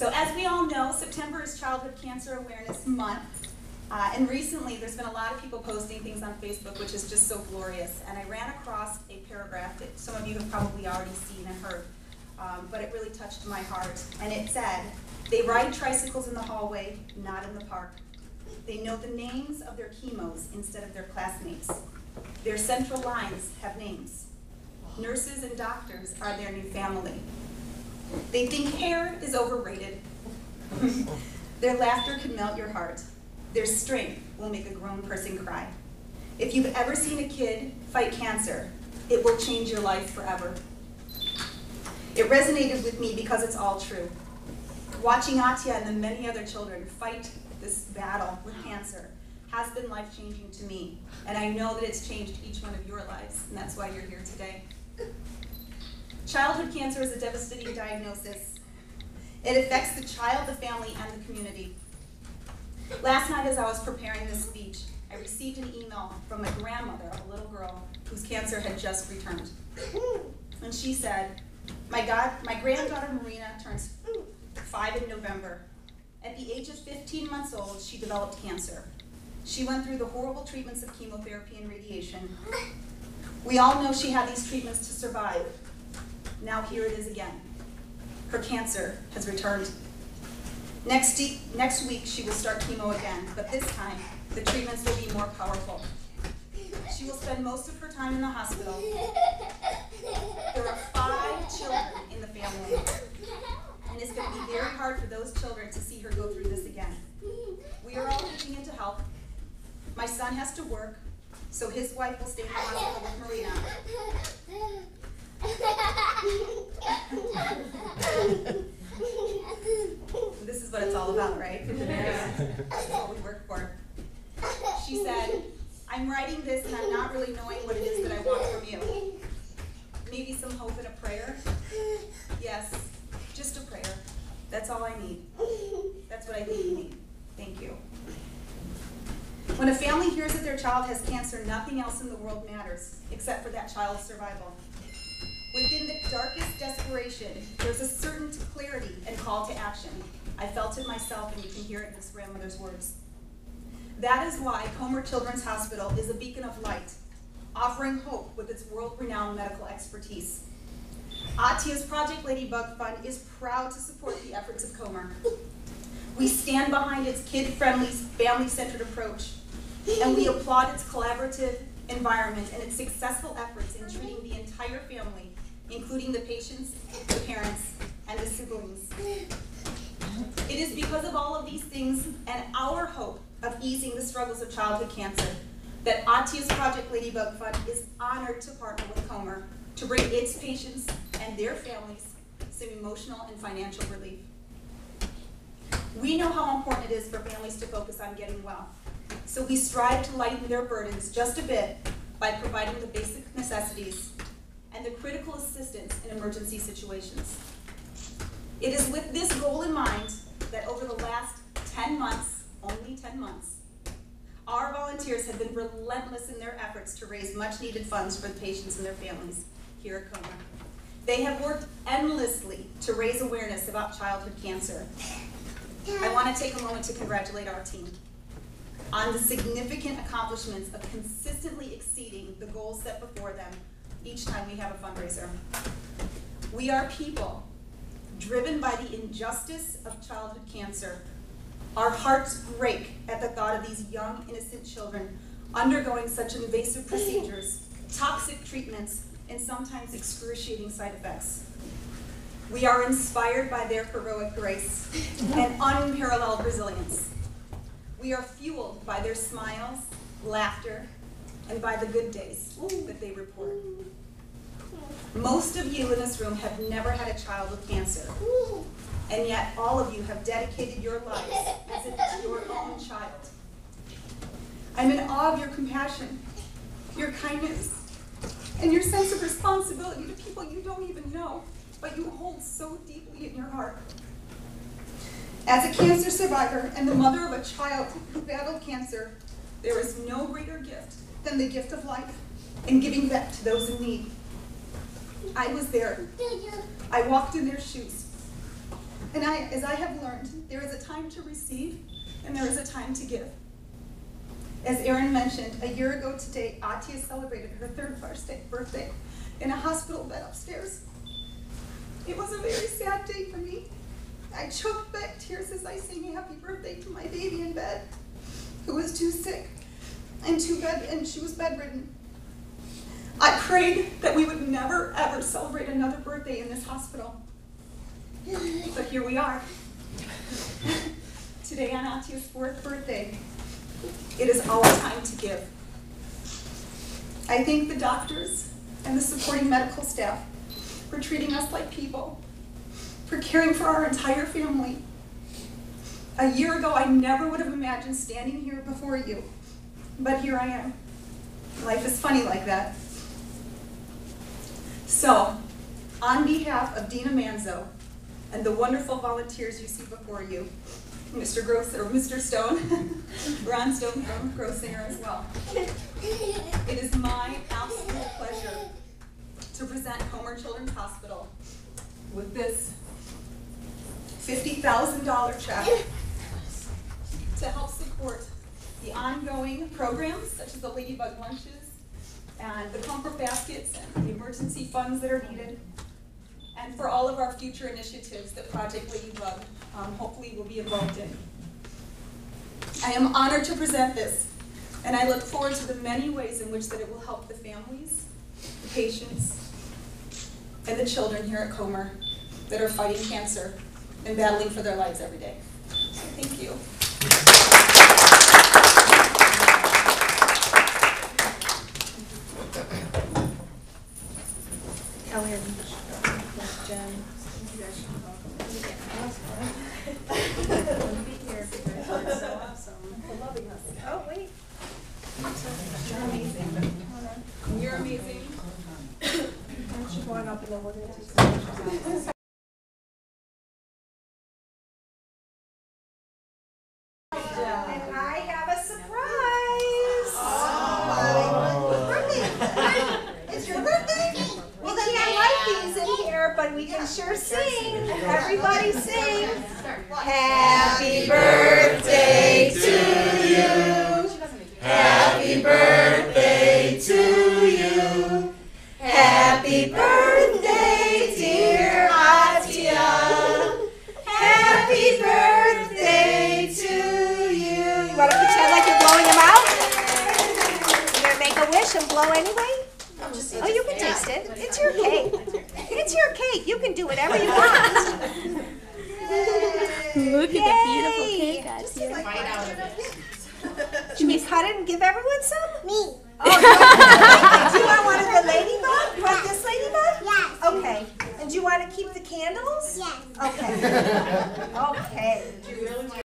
So as we all know, September is Childhood Cancer Awareness Month. And recently there's been a lot of people posting things on Facebook, which is just so glorious. And I ran across a paragraph that some of you have probably already seen and heard, but it really touched my heart. And it said, "They ride tricycles in the hallway, not in the park. They know the names of their chemos instead of their classmates. Their central lines have names. Nurses and doctors are their new family. They think hair is overrated. Their laughter can melt your heart. Their strength will make a grown person cry. If you've ever seen a kid fight cancer, it will change your life forever." It resonated with me because it's all true. Watching Atia and the many other children fight this battle with cancer has been life-changing to me, and I know that it's changed each one of your lives, and that's why you're here today. Childhood cancer is a devastating diagnosis. It affects the child, the family, and the community. Last night as I was preparing this speech, I received an email from a grandmother of a little girl whose cancer had just returned. And she said, my granddaughter Marina turns 5 in November. At the age of 15 months old, she developed cancer. She went through the horrible treatments of chemotherapy and radiation. We all know she had these treatments to survive. Now here it is again. Her cancer has returned. Next week, she will start chemo again, but this time, the treatments will be more powerful. She will spend most of her time in the hospital. There are 5 children in the family, and it's going to be very hard for those children to see her go through this again. We are all pitching in to help. My son has to work, so his wife will stay in the hospital with Marina. This is what it's all about, right? That's what we work for. She said, "I'm writing this and I'm not really knowing what it is that I want from you. Maybe some hope and a prayer? Yes, just a prayer. That's all I need. That's what I think you need. Thank you." When a family hears that their child has cancer, nothing else in the world matters except for that child's survival. Within the darkest desperation, there's a certain clarity and call to action. I felt it myself, and you can hear it in this grandmother's words. That is why Comer Children's Hospital is a beacon of light, offering hope with its world-renowned medical expertise. Atia's Project Ladybug Fund is proud to support the efforts of Comer. We stand behind its kid-friendly, family-centered approach, and we applaud its collaborative environment and its successful efforts in treating the entire family, including the patients, the parents, and the siblings. It is because of all of these things and our hope of easing the struggles of childhood cancer that Atia's Project Ladybug Fund is honored to partner with Comer to bring its patients and their families some emotional and financial relief. We know how important it is for families to focus on getting well, so we strive to lighten their burdens just a bit by providing the basic necessities and the critical assistance in emergency situations. It is with this goal in mind that over the last 10 months, only 10 months, our volunteers have been relentless in their efforts to raise much needed funds for the patients and their families here at Comer. They have worked endlessly to raise awareness about childhood cancer. I want to take a moment to congratulate our team on the significant accomplishments of consistently exceeding the goals set before them each time we have a fundraiser. We are people driven by the injustice of childhood cancer. Our hearts break at the thought of these young, innocent children undergoing such invasive procedures, toxic treatments, and sometimes excruciating side effects. We are inspired by their heroic grace and unparalleled resilience. We are fueled by their smiles, laughter, and by the good days that they report. Most of you in this room have never had a child with cancer, and yet all of you have dedicated your lives as if it's your own child. I'm in awe of your compassion, your kindness, and your sense of responsibility to people you don't even know, but you hold so deeply in your heart. As a cancer survivor and the mother of a child who battled cancer, there is no greater gift than the gift of life and giving back to those in need. I was there. I walked in their shoes. And as I have learned, there is a time to receive and there is a time to give. As Erin mentioned, a year ago today, Atia celebrated her 3rd birthday in a hospital bed upstairs. It was a very sad day for me. I choked back tears as I sang happy birthday to my baby in bed, who was too sick and she was bedridden. I prayed that we would never ever celebrate another birthday in this hospital. But here we are. Today on Atia's 4th birthday, it is our time to give. I thank the doctors and the supporting medical staff for treating us like people, for caring for our entire family. A year ago, I never would have imagined standing here before you, but here I am. Life is funny like that. So, on behalf of Dina Manzo and the wonderful volunteers you see before you, Mr. Stone, Ron Stone from Grosinger as well. It is my absolute pleasure to present Comer Children's Hospital with this $50,000 check to help support the ongoing programs such as the Ladybug lunches and the comfort baskets and the emergency funds that are needed, and for all of our future initiatives that Project Ladybug hopefully will be involved in. I am honored to present this, and I look forward to the many ways in which that it will help the families, the patients, and the children here at Comer that are fighting cancer and battling for their lives every day. So thank you. Oh, wait. You're amazing. You're amazing. Aren't you going up lower there? And I have a surprise. Oh, birthday. It's your birthday? We can't light these in here, but we can sure sing. Everybody sing. Happy birthday to you. Happy birthday to you. Happy birthday, dear Atia. Happy birthday to you. You want to pretend like you're blowing them out? You're going to make a wish and blow anyway? Oh, you can taste it. It's your cake. It's your cake. You can do whatever you want. Look at the beautiful cake, Atia. Should we cut it and give everyone some? Me. Oh, do you want one of the ladybug? You want this ladybug? Yes. Okay. And do you want to keep the candles? Yes. Okay. Okay.